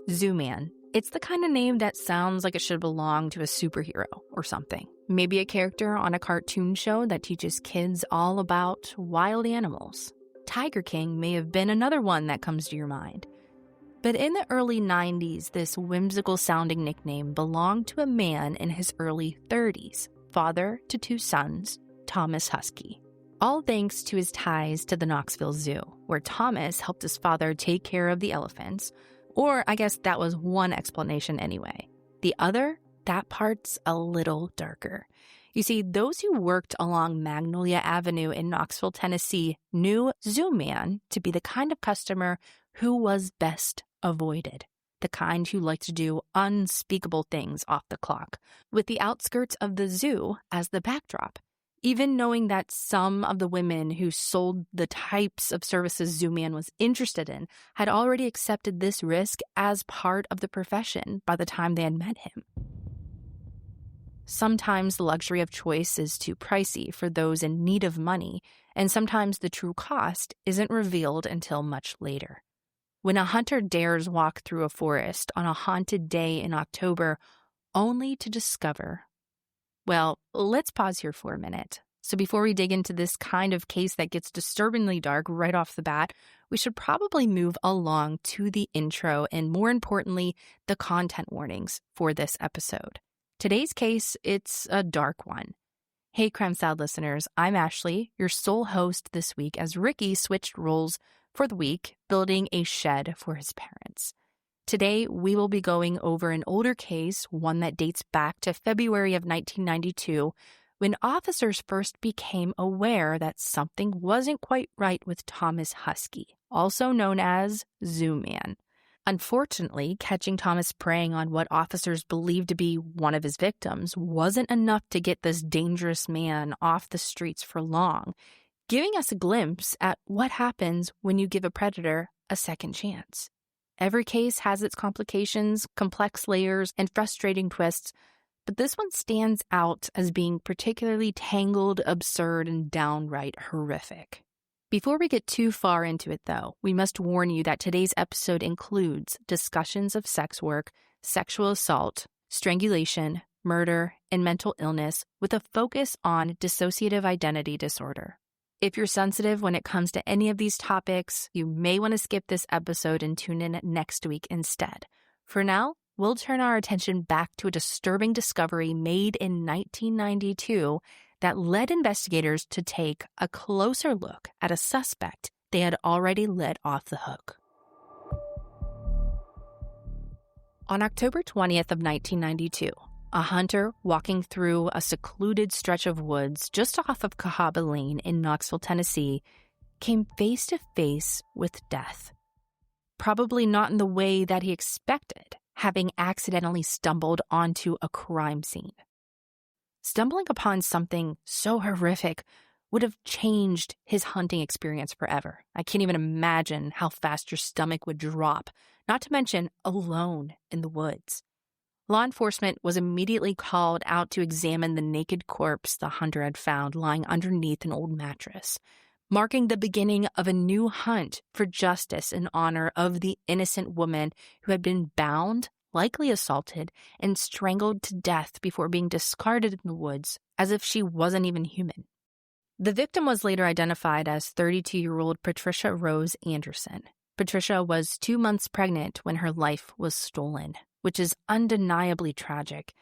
Zoo Man. It's the kind of name that sounds like it should belong to a superhero or something. Maybe a character on a cartoon show that teaches kids all about wild animals. Tiger King may have been another one that comes to your mind. But in the early 90s, this whimsical-sounding nickname belonged to a man in his early 30s, father to two sons, Thomas Huskey. All thanks to his ties to the Knoxville Zoo, where Thomas helped his father take care of the elephants. Or I guess that was one explanation anyway. The other, that part's a little darker. You see, those who worked along Magnolia Avenue in Knoxville, Tennessee, knew Zoo Man to be the kind of customer who was best avoided. The kind who liked to do unspeakable things off the clock, with the outskirts of the zoo as the backdrop. Even knowing that some of the women who sold the types of services Zoo Man was interested in had already accepted this risk as part of the profession by the time they had met him. Sometimes the luxury of choice is too pricey for those in need of money, and sometimes the true cost isn't revealed until much later. When a hunter dares walk through a forest on a haunted day in October, only to discover... Well, let's pause here for a minute. So before we dig into this kind of case that gets disturbingly dark right off the bat, we should probably move along to the intro and, more importantly, the content warnings for this episode. Today's case, it's a dark one. Hey, Crime Salad listeners, I'm Ashley, your sole host this week as Ricky switched roles for the week, building a shed for his parents. Today, we will be going over an older case, one that dates back to February of 1992, when officers first became aware that something wasn't quite right with Thomas Huskey, also known as Zoo Man. Unfortunately, catching Thomas preying on what officers believed to be one of his victims wasn't enough to get this dangerous man off the streets for long, giving us a glimpse at what happens when you give a predator a second chance. Every case has its complications, complex layers, and frustrating twists, but this one stands out as being particularly tangled, absurd, and downright horrific. Before we get too far into it, though, we must warn you that today's episode includes discussions of sex work, sexual assault, strangulation, murder, and mental illness with a focus on dissociative identity disorder. If you're sensitive when it comes to any of these topics, you may want to skip this episode and tune in next week instead. For now, we'll turn our attention back to a disturbing discovery made in 1992 that led investigators to take a closer look at a suspect they had already let off the hook. On October 20th of 1992, a hunter walking through a secluded stretch of woods just off of Cahaba Lane in Knoxville, Tennessee, came face to face with death. Probably not in the way that he expected, having accidentally stumbled onto a crime scene. Stumbling upon something so horrific would have changed his hunting experience forever. I can't even imagine how fast your stomach would drop, not to mention alone in the woods. Law enforcement was immediately called out to examine the naked corpse the hunter had found lying underneath an old mattress, marking the beginning of a new hunt for justice in honor of the innocent woman who had been bound, likely assaulted, and strangled to death before being discarded in the woods as if she wasn't even human. The victim was later identified as 32-year-old Patricia Rose Anderson. Patricia was 2 months pregnant when her life was stolen, which is undeniably tragic.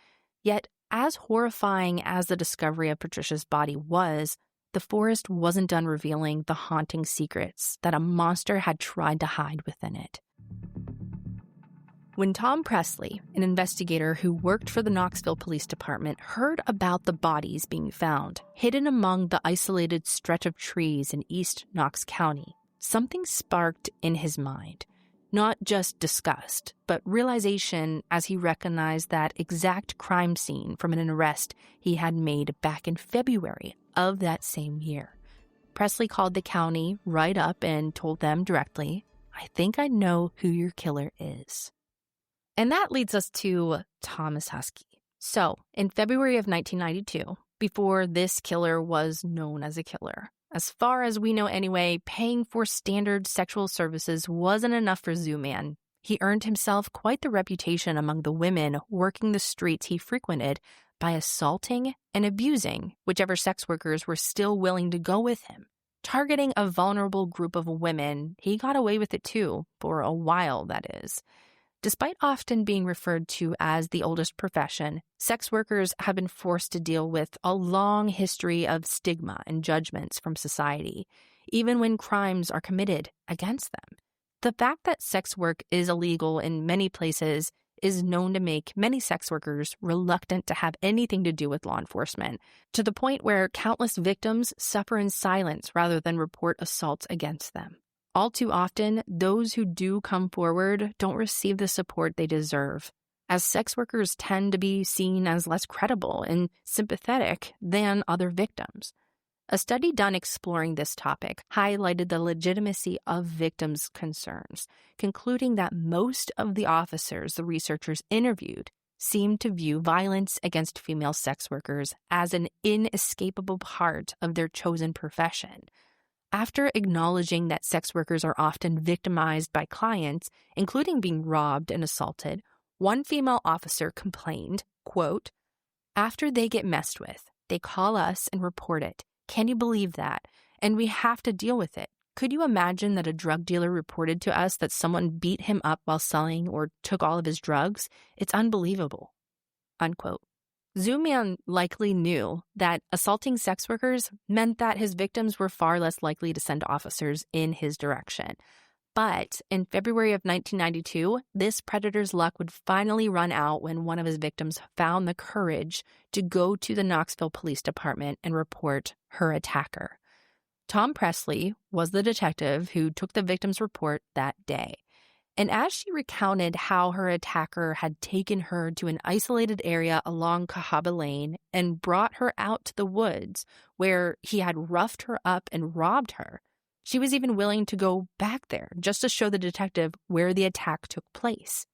Yet, as horrifying as the discovery of Patricia's body was, the forest wasn't done revealing the haunting secrets that a monster had tried to hide within it. When Tom Presley, an investigator who worked for the Knoxville Police Department, heard about the bodies being found, hidden among the isolated stretch of trees in East Knox County, something sparked in his mind. Not just disgust, but realization as he recognized that exact crime scene from an arrest he had made back in February of that same year. Presley called the county right up and told them directly, "I think I know who your killer is." And that leads us to Thomas Huskey. So, in February of 1992, before this killer was known as a killer, as far as we know anyway, paying for standard sexual services wasn't enough for Zoo Man. He earned himself quite the reputation among the women working the streets he frequented by assaulting and abusing whichever sex workers were still willing to go with him. Targeting a vulnerable group of women, he got away with it too, for a while, that is. Despite often being referred to as the oldest profession, sex workers have been forced to deal with a long history of stigma and judgments from society, even when crimes are committed against them. The fact that sex work is illegal in many places is known to make many sex workers reluctant to have anything to do with law enforcement, to the point where countless victims suffer in silence rather than report assaults against them. All too often, those who do come forward don't receive the support they deserve, as sex workers tend to be seen as less credible and sympathetic than other victims. A study done exploring this topic highlighted the legitimacy of victims' concerns, concluding that most of the officers the researchers interviewed seemed to view violence against female sex workers as an inescapable part of their chosen profession. After acknowledging that sex workers are often victimized by clients, including being robbed and assaulted, one female officer complained, quote, "After they get messed with, they call us and report it. Can you believe that? And we have to deal with it. Could you imagine that a drug dealer reported to us that someone beat him up while selling or took all of his drugs? It's unbelievable." Unquote. Zooman likely knew that assaulting sex workers meant that his victims were far less likely to send officers in his direction. But in February of 1992, this predator's luck would finally run out when one of his victims found the courage to go to the Knoxville Police Department and report her attacker. Tom Presley was the detective who took the victim's report that day. And as she recounted how her attacker had taken her to an isolated area along Cahaba Lane and brought her out to the woods where he had roughed her up and robbed her, she was even willing to go back there just to show the detective where the attack took place.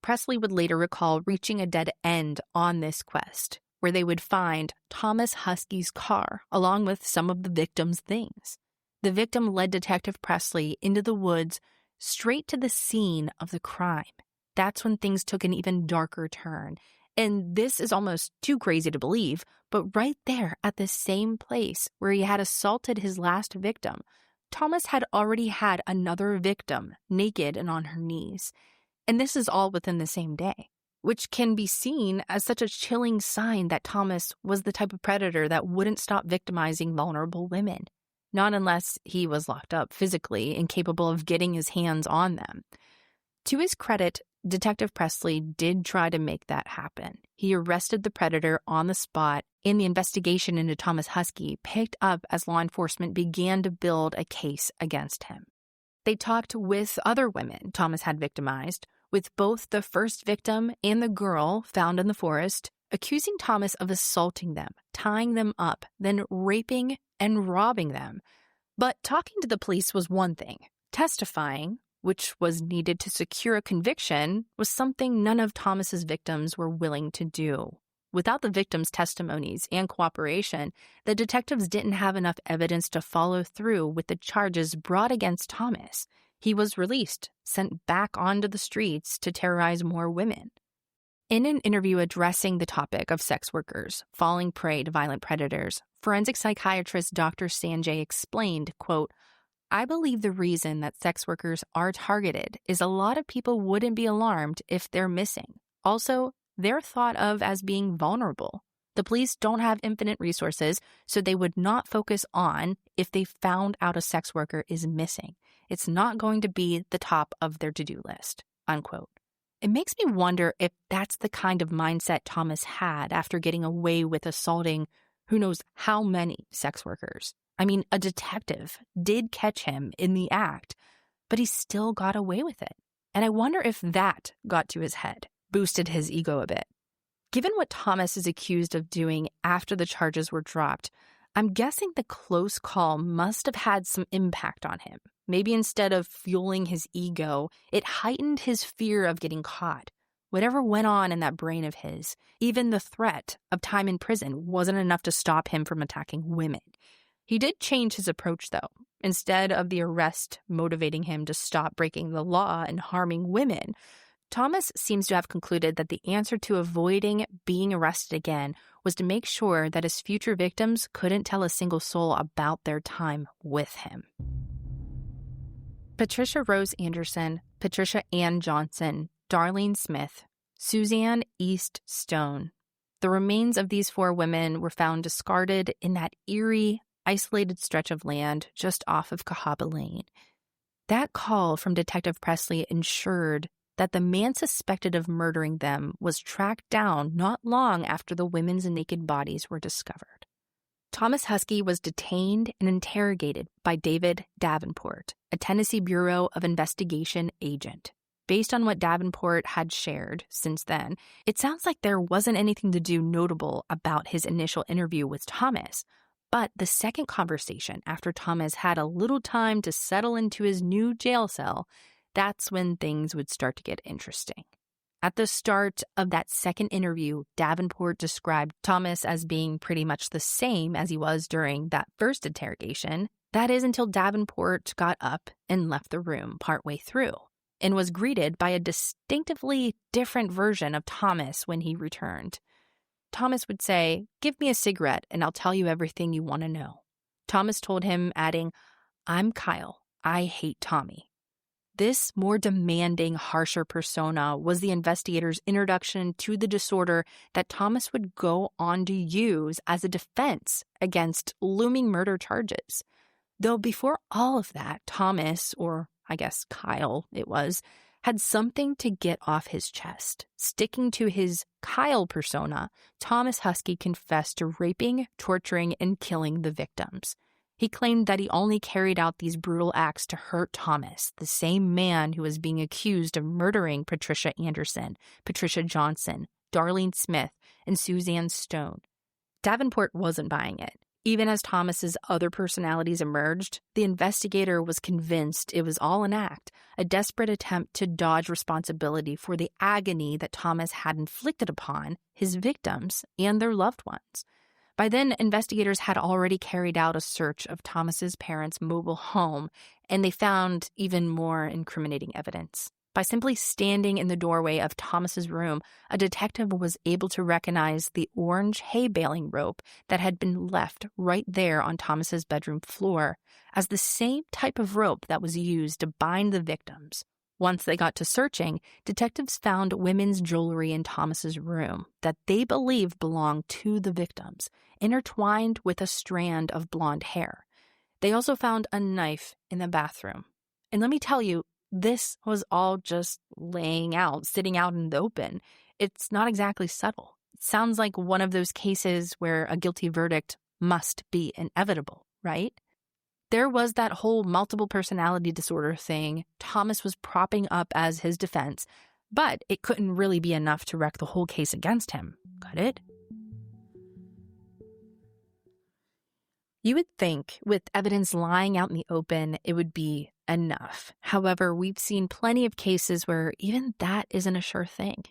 Presley would later recall reaching a dead end on this quest, where they would find Thomas Huskey's car along with some of the victim's things. The victim led Detective Presley into the woods straight to the scene of the crime. That's when things took an even darker turn. And this is almost too crazy to believe, but right there at the same place where he had assaulted his last victim, Thomas had already had another victim naked and on her knees. And this is all within the same day, which can be seen as such a chilling sign that Thomas was the type of predator that wouldn't stop victimizing vulnerable women. Not unless he was locked up physically and capable of getting his hands on them. To his credit, Detective Presley did try to make that happen. He arrested the predator on the spot, and the investigation into Thomas Huskey picked up as law enforcement began to build a case against him. They talked with other women Thomas had victimized, with both the first victim and the girl found in the forest, accusing Thomas of assaulting them, tying them up, then raping and robbing them. But talking to the police was one thing. Testifying, which was needed to secure a conviction, was something none of Thomas's victims were willing to do. Without the victims' testimonies and cooperation, the detectives didn't have enough evidence to follow through with the charges brought against Thomas. He was released, sent back onto the streets to terrorize more women. In an interview addressing the topic of sex workers falling prey to violent predators, forensic psychiatrist Dr. Sanjay explained, quote, "I believe the reason that sex workers are targeted is a lot of people wouldn't be alarmed if they're missing. Also, they're thought of as being vulnerable. The police don't have infinite resources, so they would not focus on if they found out a sex worker is missing. It's not going to be the top of their to-do list." Unquote. It makes me wonder if that's the kind of mindset Thomas had after getting away with assaulting who knows how many sex workers. I mean, a detective did catch him in the act, but he still got away with it. And I wonder if that got to his head, boosted his ego a bit. Given what Thomas is accused of doing after the charges were dropped, I'm guessing the close call must have had some impact on him. Maybe instead of fueling his ego, it heightened his fear of getting caught. Whatever went on in that brain of his, even the threat of time in prison wasn't enough to stop him from attacking women. He did change his approach, though. Instead of the arrest motivating him to stop breaking the law and harming women, Thomas seems to have concluded that the answer to avoiding being arrested again was to make sure that his future victims couldn't tell a single soul about their time with him. Patricia Rose Anderson, Patricia Ann Johnson, Darlene Smith, Suzanne East Stone. The remains of these 4 women were found discarded in that eerie, isolated stretch of land just off of Cahaba Lane. That call from Detective Presley ensured that the man suspected of murdering them was tracked down not long after the women's naked bodies were discovered. Thomas Huskey was detained and interrogated by David Davenport, a Tennessee Bureau of Investigation agent. Based on what Davenport had shared since then, it sounds like there wasn't anything to do notable about his initial interview with Thomas. But the second conversation, after Thomas had a little time to settle into his new jail cell, that's when things would start to get interesting. At the start of that second interview, Davenport described Thomas as being pretty much the same as he was during that first interrogation. That is until Davenport got up and left the room partway through and was greeted by a distinctively different version of Thomas when he returned. Thomas would say, "Give me a cigarette and I'll tell you everything you want to know." Thomas told him, adding, "I'm Kyle. I hate Tommy." This more demanding, harsher persona was the investigator's introduction to the disorder that Thomas would go on to use as a defense against looming murder charges. Though before all of that, Thomas, or I guess Kyle it was, had something to get off his chest. Sticking to his Kyle persona, Thomas Huskey confessed to raping, torturing, and killing the victims. He claimed that he only carried out these brutal acts to hurt Thomas, the same man who was being accused of murdering Patricia Anderson, Patricia Johnson, Darlene Smith, and Suzanne Stone. Davenport wasn't buying it. Even as Thomas's other personalities emerged, the investigator was convinced it was all an act, a desperate attempt to dodge responsibility for the agony that Thomas had inflicted upon his victims and their loved ones. By then, investigators had already carried out a search of Thomas's parents' mobile home, and they found even more incriminating evidence. By simply standing in the doorway of Thomas's room, a detective was able to recognize the orange hay baling rope that had been left right there on Thomas's bedroom floor as the same type of rope that was used to bind the victims. Once they got to searching, detectives found women's jewelry in Thomas's room that they believed belonged to the victims, intertwined with a strand of blonde hair. They also found a knife in the bathroom. And let me tell you, this was all just sitting out in the open. It's not exactly subtle. It sounds like one of those cases where a guilty verdict must be inevitable, right? There was that whole multiple personality disorder thing Thomas was propping up as his defense, but it couldn't really be enough to wreck the whole case against him, could it? You would think, with evidence lying out in the open, it would be enough. However, we've seen plenty of cases where even that isn't a sure thing.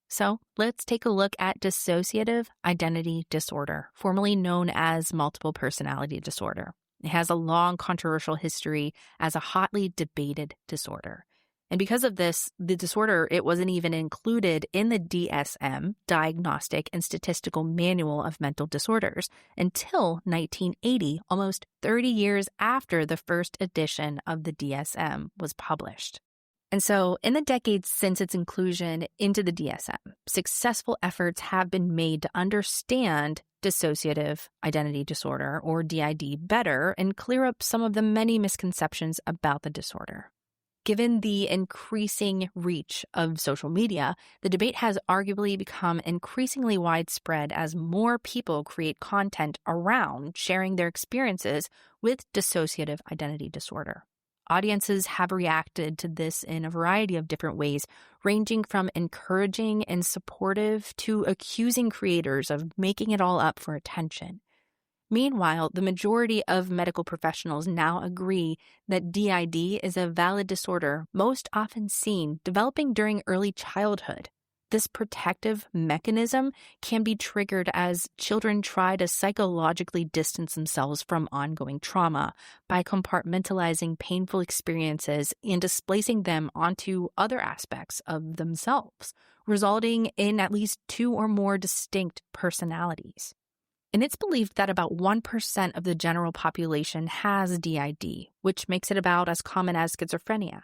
So let's take a look at dissociative identity disorder, formerly known as multiple personality disorder. It has a long controversial history as a hotly debated disorder. And because of this, the disorder, it wasn't even included in the DSM, Diagnostic and Statistical Manual of Mental Disorders, until 1980, almost 30 years after the first edition of the DSM was published. And so, in the decades since its inclusion into the DSM, successful efforts have been made to understand dissociative identity disorder, or DID, better and clear up some of the many misconceptions about the disorder. Given the increasing reach of social media, the debate has arguably become increasingly widespread as more people create content around sharing their experiences with dissociative identity disorder. Audiences have reacted to this in a variety of different ways, ranging from encouraging and supportive to accusing creators of making it all up for attention. Meanwhile, the majority of medical professionals now agree that DID is a valid disorder most often seen developing during early childhood. This protective mechanism can be triggered as children try to psychologically distance themselves from ongoing trauma by compartmentalizing painful experiences and displacing them onto other aspects of themselves, resulting in at least 2 or more distinct personalities. And it's believed that about 1% of the general population has DID, which makes it about as common as schizophrenia.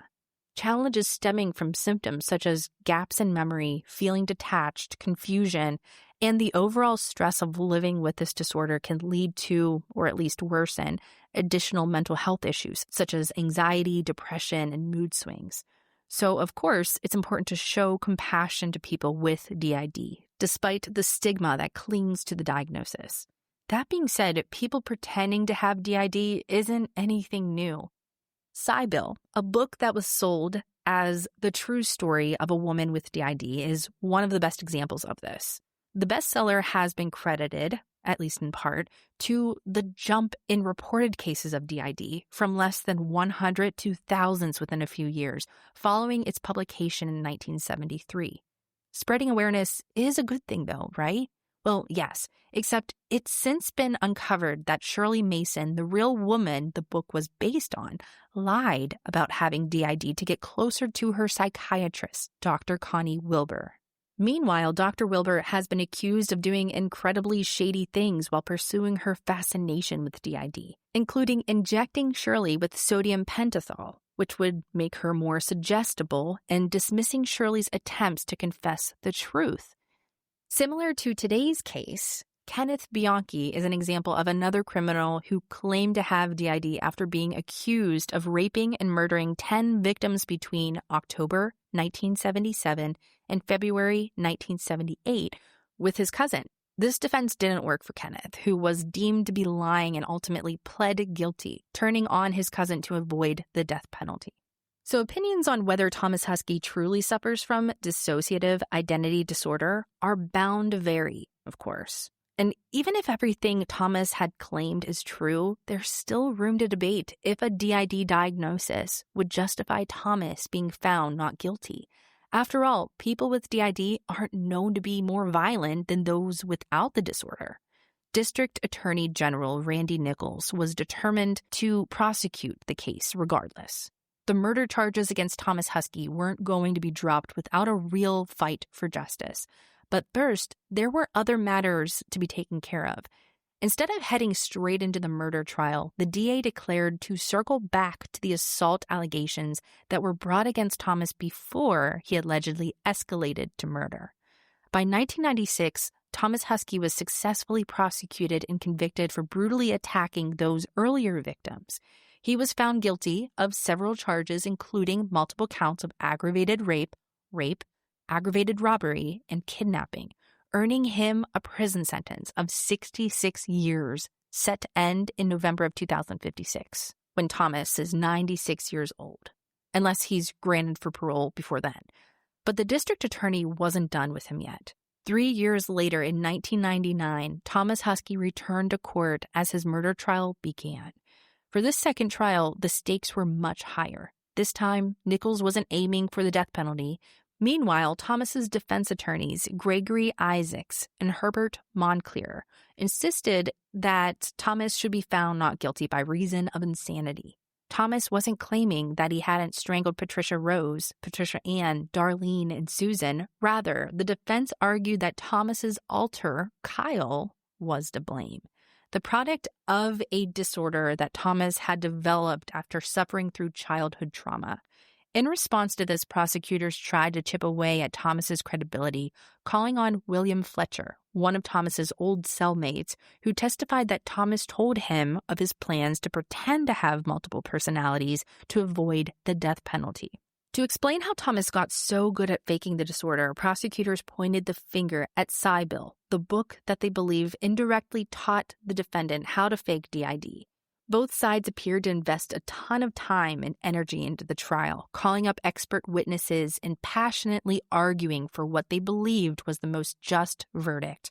Challenges stemming from symptoms such as gaps in memory, feeling detached, confusion, and the overall stress of living with this disorder can lead to, or at least worsen, additional mental health issues such as anxiety, depression, and mood swings. So, of course, it's important to show compassion to people with DID, despite the stigma that clings to the diagnosis. That being said, people pretending to have DID isn't anything new. Sybil, a book that was sold as the true story of a woman with DID, is one of the best examples of this. The bestseller has been credited, at least in part, to the jump in reported cases of DID from less than 100 to thousands within a few years, following its publication in 1973. Spreading awareness is a good thing, though, right? Well, yes, except it's since been uncovered that Shirley Mason, the real woman the book was based on, lied about having DID to get closer to her psychiatrist, Dr. Connie Wilbur. Meanwhile, Dr. Wilbur has been accused of doing incredibly shady things while pursuing her fascination with DID, including injecting Shirley with sodium pentothal, which would make her more suggestible, and dismissing Shirley's attempts to confess the truth. Similar to today's case, Kenneth Bianchi is an example of another criminal who claimed to have DID after being accused of raping and murdering 10 victims between October 1977 and February 1978 with his cousin. This defense didn't work for Kenneth, who was deemed to be lying and ultimately pled guilty, turning on his cousin to avoid the death penalty. So opinions on whether Thomas Huskey truly suffers from dissociative identity disorder are bound to vary, of course. And even if everything Thomas had claimed is true, there's still room to debate if a DID diagnosis would justify Thomas being found not guilty. After all, people with DID aren't known to be more violent than those without the disorder. District Attorney General Randy Nichols was determined to prosecute the case regardless. The murder charges against Thomas Huskey weren't going to be dropped without a real fight for justice. But first, there were other matters to be taken care of. Instead of heading straight into the murder trial, the DA declared to circle back to the assault allegations that were brought against Thomas before he allegedly escalated to murder. By 1996, Thomas Huskey was successfully prosecuted and convicted for brutally attacking those earlier victims. He was found guilty of several charges, including multiple counts of aggravated rape, aggravated robbery, and kidnapping, earning him a prison sentence of 66 years, set to end in November of 2056, when Thomas is 96 years old, unless he's granted for parole before then. But the district attorney wasn't done with him yet. 3 years later, in 1999, Thomas Huskey returned to court as his murder trial began. For this second trial, the stakes were much higher. This time, Nichols wasn't aiming for the death penalty. Meanwhile, Thomas's defense attorneys, Gregory Isaacs and Herbert Moncler, insisted that Thomas should be found not guilty by reason of insanity. Thomas wasn't claiming that he hadn't strangled Patricia Rose, Patricia Ann, Darlene, and Susan. Rather, the defense argued that Thomas's alter, Kyle, was to blame, the product of a disorder that Thomas had developed after suffering through childhood trauma. In response to this, prosecutors tried to chip away at Thomas's credibility, calling on William Fletcher, one of Thomas's old cellmates, who testified that Thomas told him of his plans to pretend to have multiple personalities to avoid the death penalty. To explain how Thomas got so good at faking the disorder, prosecutors pointed the finger at Sybil, the book that they believe indirectly taught the defendant how to fake DID. Both sides appeared to invest a ton of time and energy into the trial, calling up expert witnesses and passionately arguing for what they believed was the most just verdict.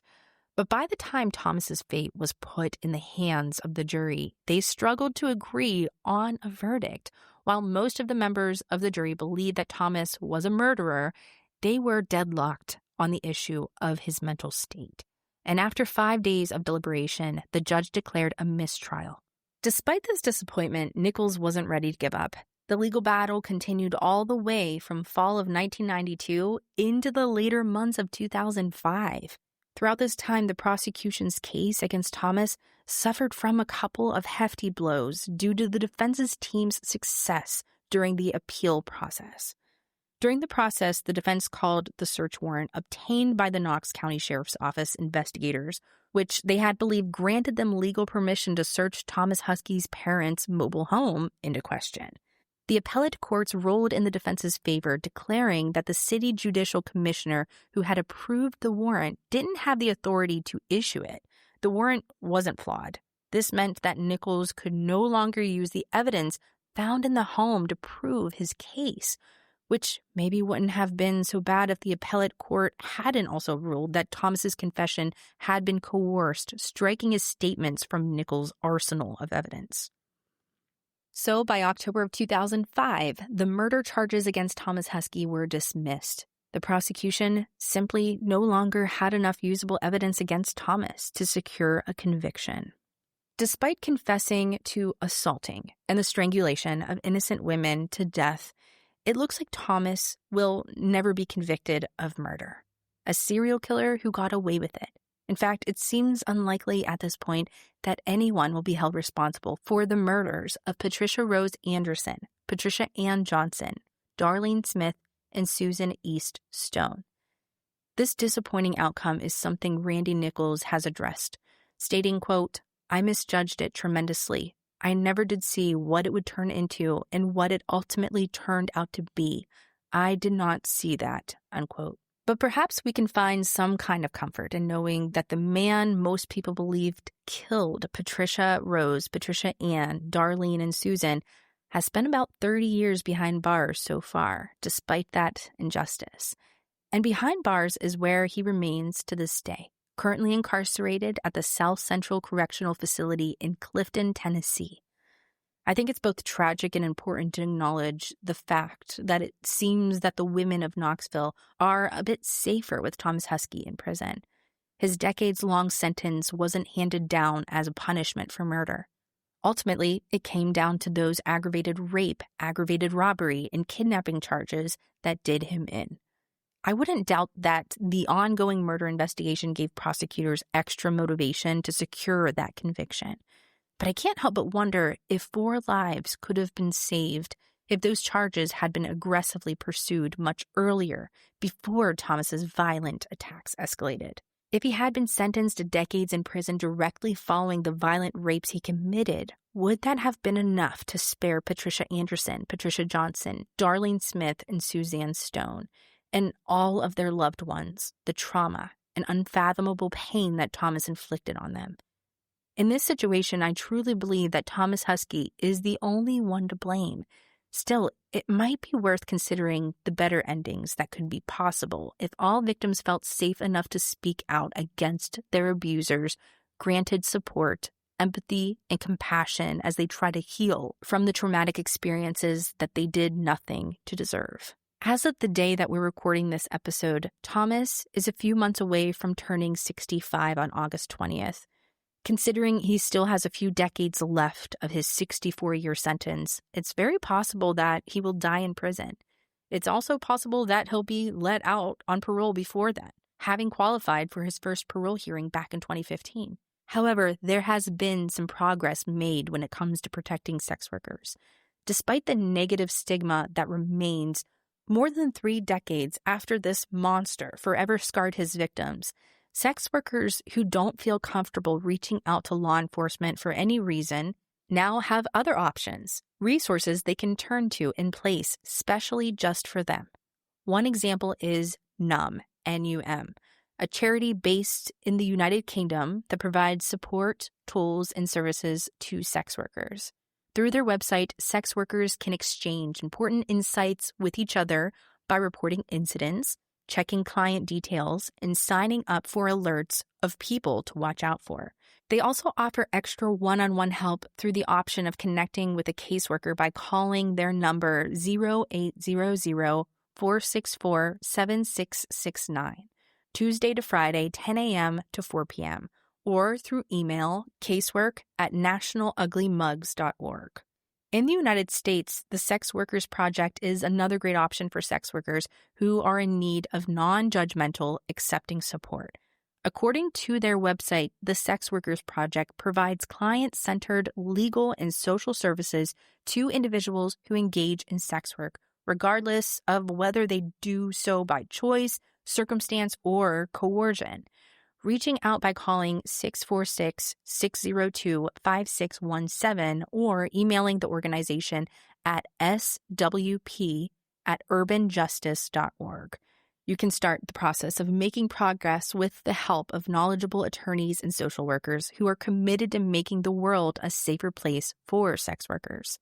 But by the time Thomas's fate was put in the hands of the jury, they struggled to agree on a verdict. While most of the members of the jury believed that Thomas was a murderer, they were deadlocked on the issue of his mental state. And after 5 days of deliberation, the judge declared a mistrial. Despite this disappointment, Nichols wasn't ready to give up. The legal battle continued all the way from fall of 1992 into the later months of 2005. Throughout this time, the prosecution's case against Thomas suffered from a couple of hefty blows due to the defense's team's success during the appeal process. During the process, the defense called the search warrant obtained by the Knox County Sheriff's Office investigators, which they had believed granted them legal permission to search Thomas Huskey's parents' mobile home, into question. The appellate courts ruled in the defense's favor, declaring that the city judicial commissioner who had approved the warrant didn't have the authority to issue it. The warrant wasn't flawed. This meant that Nichols could no longer use the evidence found in the home to prove his case, which maybe wouldn't have been so bad if the appellate court hadn't also ruled that Thomas's confession had been coerced, striking his statements from Nichols' arsenal of evidence. So by October of 2005, the murder charges against Thomas Huskey were dismissed. The prosecution simply no longer had enough usable evidence against Thomas to secure a conviction. Despite confessing to assaulting and the strangulation of innocent women to death, it looks like Thomas will never be convicted of murder, a serial killer who got away with it. In fact, it seems unlikely at this point that anyone will be held responsible for the murders of Patricia Rose Anderson, Patricia Ann Johnson, Darlene Smith, and Susan East Stone. This disappointing outcome is something Randy Nichols has addressed, stating, quote, "I misjudged it tremendously. I never did see what it would turn into and what it ultimately turned out to be. I did not see that," unquote. But perhaps we can find some kind of comfort in knowing that the man most people believed killed Patricia Rose, Patricia Ann, Darlene, and Susan has spent about 30 years behind bars so far, despite that injustice. And behind bars is where he remains to this day, currently incarcerated at the South Central Correctional Facility in Clifton, Tennessee. I think it's both tragic and important to acknowledge the fact that it seems that the women of Knoxville are a bit safer with Thomas Huskey in prison. His decades-long sentence wasn't handed down as a punishment for murder. Ultimately, it came down to those aggravated rape, aggravated robbery, and kidnapping charges that did him in. I wouldn't doubt that the ongoing murder investigation gave prosecutors extra motivation to secure that conviction. But I can't help but wonder if 4 lives could have been saved if those charges had been aggressively pursued much earlier, before Thomas's violent attacks escalated. If he had been sentenced to decades in prison directly following the violent rapes he committed, would that have been enough to spare Patricia Anderson, Patricia Johnson, Darlene Smith, and Suzanne Stone, and all of their loved ones, the trauma and unfathomable pain that Thomas inflicted on them? In this situation, I truly believe that Thomas Huskey is the only one to blame. Still, it might be worth considering the better endings that could be possible if all victims felt safe enough to speak out against their abusers, granted support, empathy, and compassion as they try to heal from the traumatic experiences that they did nothing to deserve. As of the day that we're recording this episode, Thomas is a few months away from turning 65 on August 20th. Considering he still has a few decades left of his 64-year sentence, it's very possible that he will die in prison. It's also possible that he'll be let out on parole before that, having qualified for his first parole hearing back in 2015. However, there has been some progress made when it comes to protecting sex workers. Despite the negative stigma that remains more than 3 decades after this monster forever scarred his victims, sex workers who don't feel comfortable reaching out to law enforcement for any reason now have other options, resources they can turn to in place specially just for them. One example is NUM, N-U-M, a charity based in the United Kingdom that provides support, tools, and services to sex workers. Through their website, sex workers can exchange important insights with each other by reporting incidents, checking client details, and signing up for alerts of people to watch out for. They also offer extra one-on-one help through the option of connecting with a caseworker by calling their number 0800-464-7669. Tuesday to Friday, 10 a.m. to 4 p.m., or through email casework@nationaluglymugs.org. In the United States, the Sex Workers Project is another great option for sex workers who are in need of non-judgmental, accepting support. According to their website, the Sex Workers Project provides client-centered legal and social services to individuals who engage in sex work, regardless of whether they do so by choice, circumstance, or coercion. Reaching out by calling 646-602-5617 or emailing the organization at swp@urbanjustice.org. You can start the process of making progress with the help of knowledgeable attorneys and social workers who are committed to making the world a safer place for sex workers.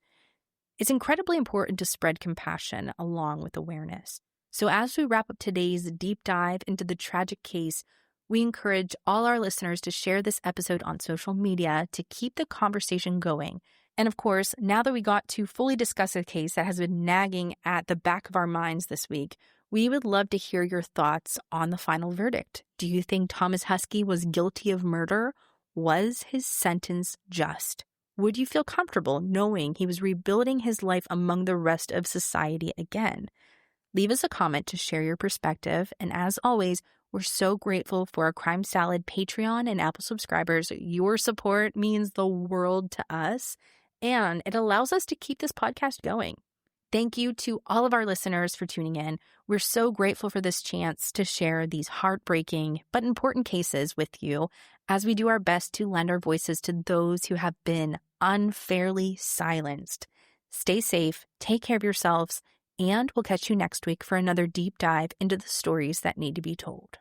It's incredibly important to spread compassion along with awareness. So as we wrap up today's deep dive into the tragic case, we encourage all our listeners to share this episode on social media to keep the conversation going. And of course, now that we got to fully discuss a case that has been nagging at the back of our minds this week, we would love to hear your thoughts on the final verdict. Do you think Thomas Huskey was guilty of murder? Was his sentence just? Would you feel comfortable knowing he was rebuilding his life among the rest of society again? Leave us a comment to share your perspective. And as always, we're so grateful for our Crime Salad Patreon and Apple subscribers. Your support means the world to us, and it allows us to keep this podcast going. Thank you to all of our listeners for tuning in. We're so grateful for this chance to share these heartbreaking but important cases with you as we do our best to lend our voices to those who have been unfairly silenced. Stay safe, take care of yourselves, and we'll catch you next week for another deep dive into the stories that need to be told.